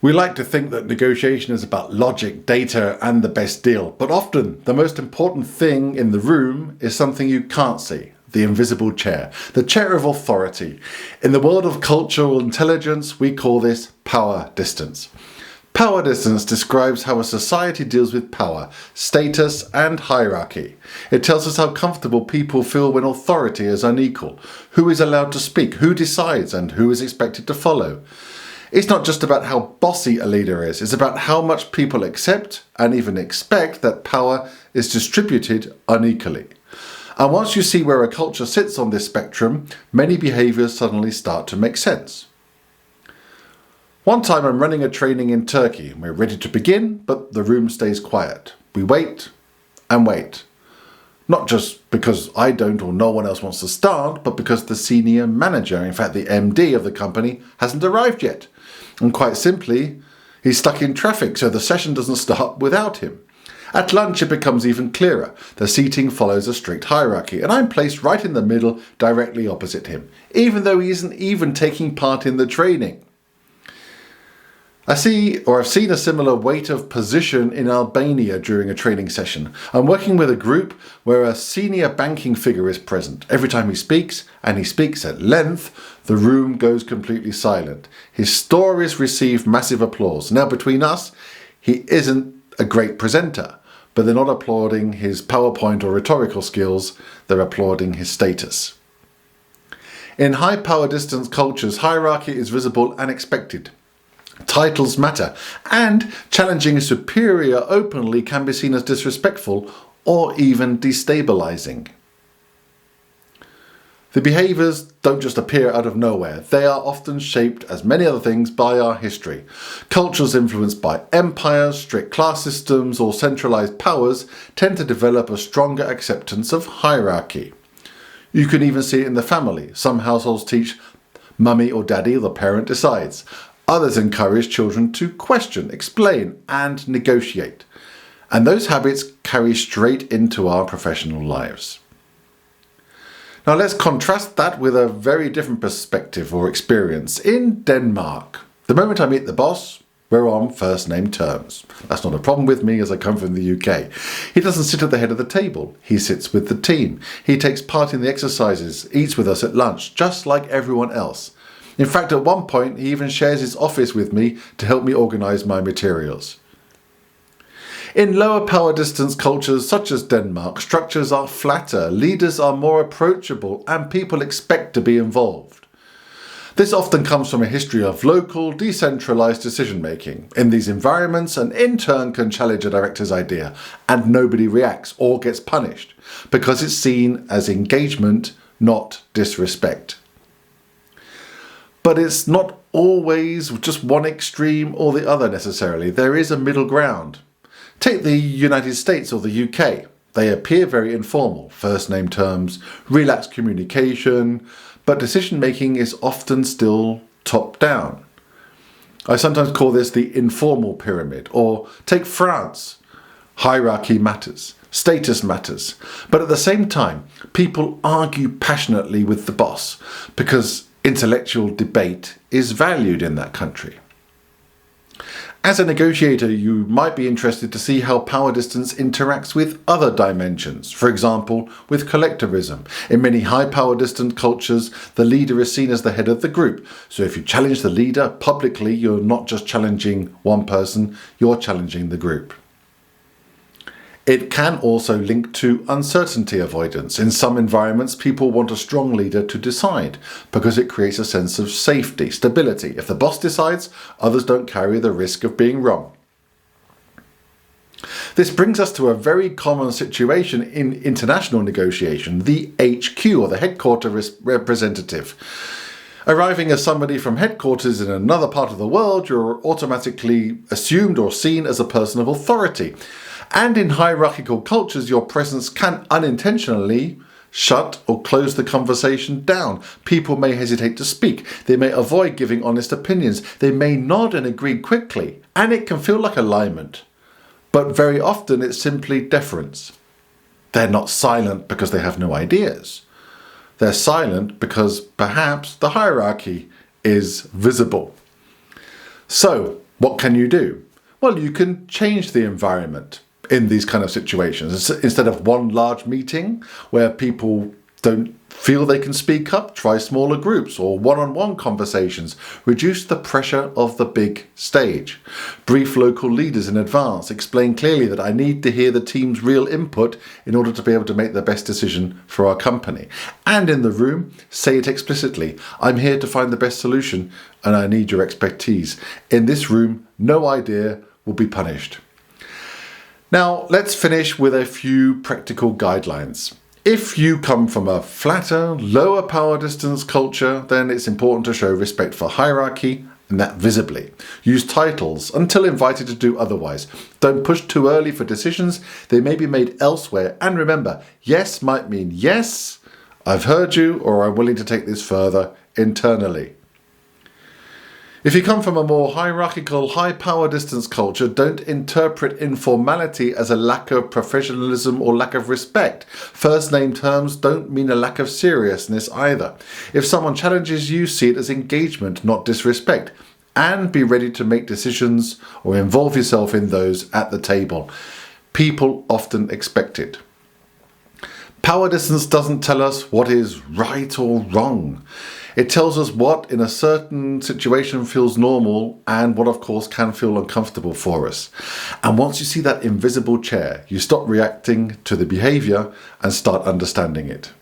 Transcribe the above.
We like to think that negotiation is about logic, data, and the best deal, but often the most important thing in the room is something you can't see. The invisible chair, the chair of authority. In the world of cultural intelligence, we call this power distance. Power distance describes how a society deals with power, status, and hierarchy. It tells us how comfortable people feel when authority is unequal, who is allowed to speak, who decides, and who is expected to follow. It's not just about how bossy a leader is, it's about how much people accept and even expect that power is distributed unequally. And once you see where a culture sits on this spectrum, many behaviours suddenly start to make sense. One time I'm running a training in Turkey. We're ready to begin, but the room stays quiet. We wait and wait. Not just because I don't or no one else wants to start, but because the senior manager, in fact the MD of the company, hasn't arrived yet. And quite simply, he's stuck in traffic, so the session doesn't start without him. At lunch it becomes even clearer. The seating follows a strict hierarchy, and I'm placed right in the middle, directly opposite him, even though he isn't even taking part in the training. I've seen a similar weight of position in Albania during a training session. I'm working with a group where a senior banking figure is present. Every time he speaks, and he speaks at length, the room goes completely silent. His stories receive massive applause. Now between us, he isn't a great presenter, but they're not applauding his PowerPoint or rhetorical skills, they're applauding his status. In high power distance cultures, hierarchy is visible and expected. Titles matter, and challenging a superior openly can be seen as disrespectful or even destabilizing. The behaviours don't just appear out of nowhere. They are often shaped, as many other things, by our history. Cultures influenced by empires, strict class systems, or centralised powers tend to develop a stronger acceptance of hierarchy. You can even see it in the family. Some households teach mummy or daddy, the parent decides. Others encourage children to question, explain, and negotiate. And those habits carry straight into our professional lives. Now let's contrast that with a very different perspective or experience. In Denmark, the moment I meet the boss, we're on first name terms. That's not a problem with me as I come from the UK. He doesn't sit at the head of the table. He sits with the team. He takes part in the exercises, eats with us at lunch, just like everyone else. In fact, at one point, he even shares his office with me to help me organise my materials. In lower power distance cultures such as Denmark, structures are flatter, leaders are more approachable, and people expect to be involved. This often comes from a history of local, decentralised decision-making. In these environments, an intern can challenge a director's idea, and nobody reacts or gets punished, because it's seen as engagement, not disrespect. But it's not always just one extreme or the other necessarily. There is a middle ground. Take the United States or the UK. They appear very informal, first name terms, relaxed communication, but decision making is often still top down. I sometimes call this the informal pyramid. Or take France. Hierarchy matters, status matters, but at the same time, people argue passionately with the boss because intellectual debate is valued in that country. As a negotiator, you might be interested to see how power distance interacts with other dimensions, for example, with collectivism. In many high power distant cultures, the leader is seen as the head of the group. So if you challenge the leader publicly, you're not just challenging one person, you're challenging the group. It can also link to uncertainty avoidance. In some environments, people want a strong leader to decide because it creates a sense of safety, stability. If the boss decides, others don't carry the risk of being wrong. This brings us to a very common situation in international negotiation, the HQ or the headquarters representative. Arriving as somebody from headquarters in another part of the world, you're automatically assumed or seen as a person of authority. And in hierarchical cultures, your presence can unintentionally shut or close the conversation down. People may hesitate to speak. They may avoid giving honest opinions. They may nod and agree quickly. And it can feel like alignment. But very often it's simply deference. They're not silent because they have no ideas. They're silent because perhaps the hierarchy is visible. So, What can you do? Well, you can change the environment in these kind of situations. Instead of one large meeting where people don't feel they can speak up, try smaller groups or one-on-one conversations. Reduce the pressure of the big stage. Brief local leaders in advance. Explain clearly that I need to hear the team's real input in order to be able to make the best decision for our company. And in the room, say it explicitly. I'm here to find the best solution and I need your expertise. In this room, no idea will be punished. Now, let's finish with a few practical guidelines. If you come from a flatter, lower power distance culture, then it's important to show respect for hierarchy, and that visibly. Use titles until invited to do otherwise. Don't push too early for decisions. They may be made elsewhere. And remember, yes might mean yes, I've heard you, or I'm willing to take this further internally. If you come from a more hierarchical, high power distance culture, don't interpret informality as a lack of professionalism or lack of respect. First name terms don't mean a lack of seriousness either. If someone challenges you, see it as engagement, not disrespect. And be ready to make decisions or involve yourself in those at the table. People often expect it. Power distance doesn't tell us what is right or wrong. It tells us what in a certain situation feels normal and what of course can feel uncomfortable for us. And once you see that invisible chair, you stop reacting to the behaviour and start understanding it.